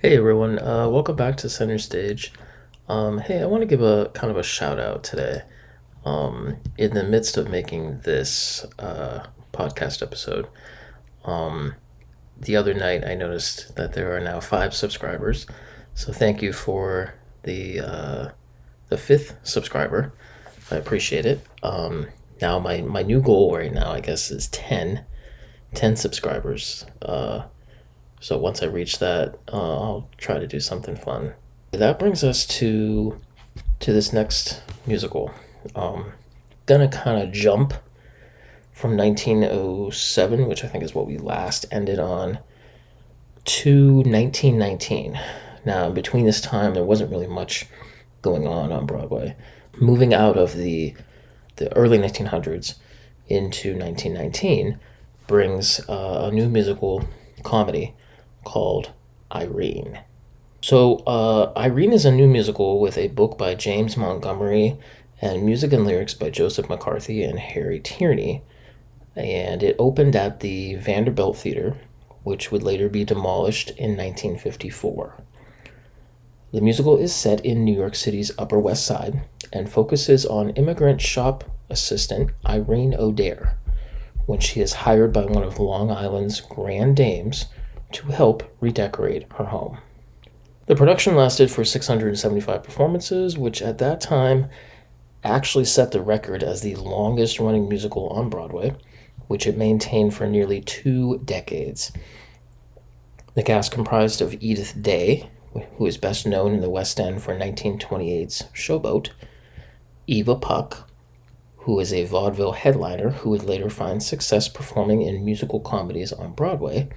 Hey everyone, welcome back to Center Stage. Hey, I want to give a kind of a shout out today. In the midst of making this podcast episode, the other night I noticed that there are now 5 subscribers. So thank you for the fifth subscriber. I appreciate it. Now my new goal right now, I guess, is 10 subscribers. So once I reach that, I'll try to do something fun. That brings us to this next musical. Gonna kind of jump from 1907, which I think is what we last ended on, to 1919. Now, in between this time, there wasn't really much going on Broadway. Moving out of the early 1900s into 1919 brings a new musical comedy called Irene. So, Irene is a new musical with a book by James Montgomery and music and lyrics by Joseph McCarthy and Harry Tierney. And it opened at the Vanderbilt Theater, which would later be demolished in 1954. The musical is set in New York City's Upper West Side and focuses on immigrant shop assistant Irene O'Dare when she is hired by one of Long Island's grand dames to help redecorate her home. The production lasted for 675 performances, which at that time actually set the record as the longest running musical on Broadway, which it maintained for nearly 2 decades. The cast comprised of Edith Day, who is best known in the West End for 1928's Showboat, Eva Puck, who is a vaudeville headliner who would later find success performing in musical comedies on Broadway,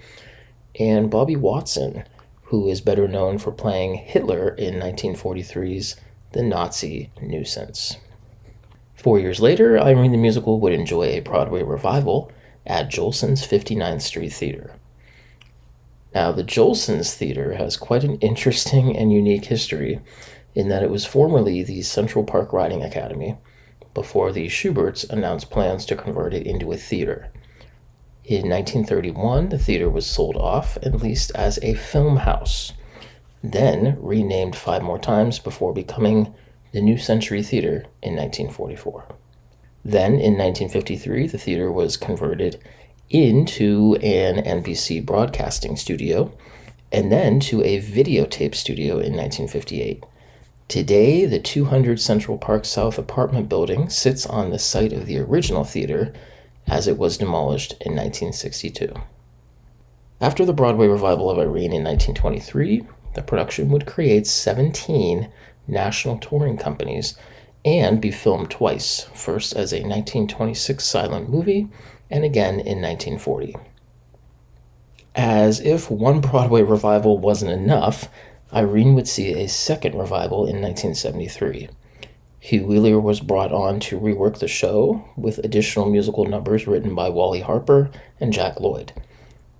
and Bobby Watson, who is better known for playing Hitler in 1943's The Nazi Nuisance. 4 years later, Irene the Musical would enjoy a Broadway revival at Jolson's 59th Street Theater. Now, the Jolson's Theater has quite an interesting and unique history in that it was formerly the Central Park Riding Academy before the Schuberts announced plans to convert it into a theater. In 1931, the theater was sold off and leased as a film house, then renamed 5 more times before becoming the New Century Theater in 1944. Then, in 1953, the theater was converted into an NBC broadcasting studio, and then to a videotape studio in 1958. Today, the 200 Central Park South apartment building sits on the site of the original theater, as it was demolished in 1962. After the Broadway revival of Irene in 1923, the production would create 17 national touring companies and be filmed twice, first as a 1926 silent movie and again in 1940. As if one Broadway revival wasn't enough, Irene would see a second revival in 1973. Hugh Wheeler was brought on to rework the show with additional musical numbers written by Wally Harper and Jack Lloyd.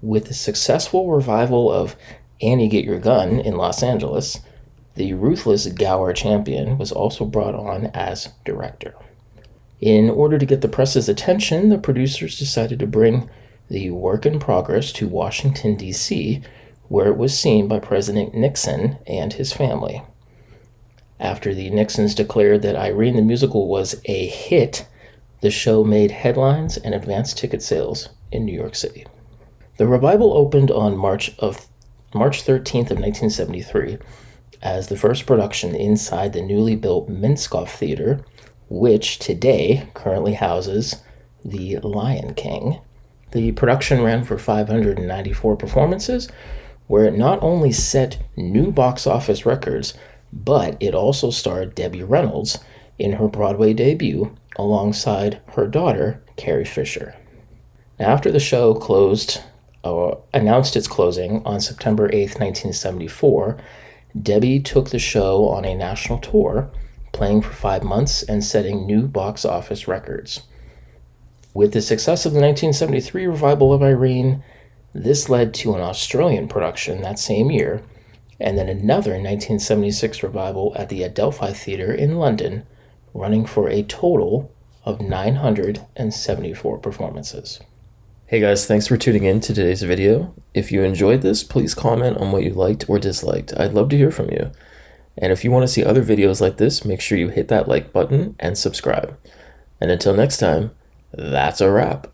With the successful revival of Annie Get Your Gun in Los Angeles, the ruthless Gower champion was also brought on as director. In order to get the press's attention, the producers decided to bring the work in progress to Washington, D.C., where it was seen by President Nixon and his family. After the Nixons declared that Irene the Musical was a hit, the show made headlines and advanced ticket sales in New York City. The revival opened on March 13th of 1973 as the first production inside the newly built Minskoff Theater, which today currently houses The Lion King. The production ran for 594 performances, where it not only set new box office records, but it also starred Debbie Reynolds in her Broadway debut alongside her daughter, Carrie Fisher. After the show announced its closing on September 8th, 1974, Debbie took the show on a national tour, playing for 5 months and setting new box office records. With the success of the 1973 revival of Irene, this led to an Australian production that same year, and then another 1976 revival at the Adelphi Theatre in London, running for a total of 974 performances. Hey guys, thanks for tuning in to today's video. If you enjoyed this, please comment on what you liked or disliked. I'd love to hear from you. And if you want to see other videos like this, make sure you hit that like button and subscribe. And until next time, that's a wrap.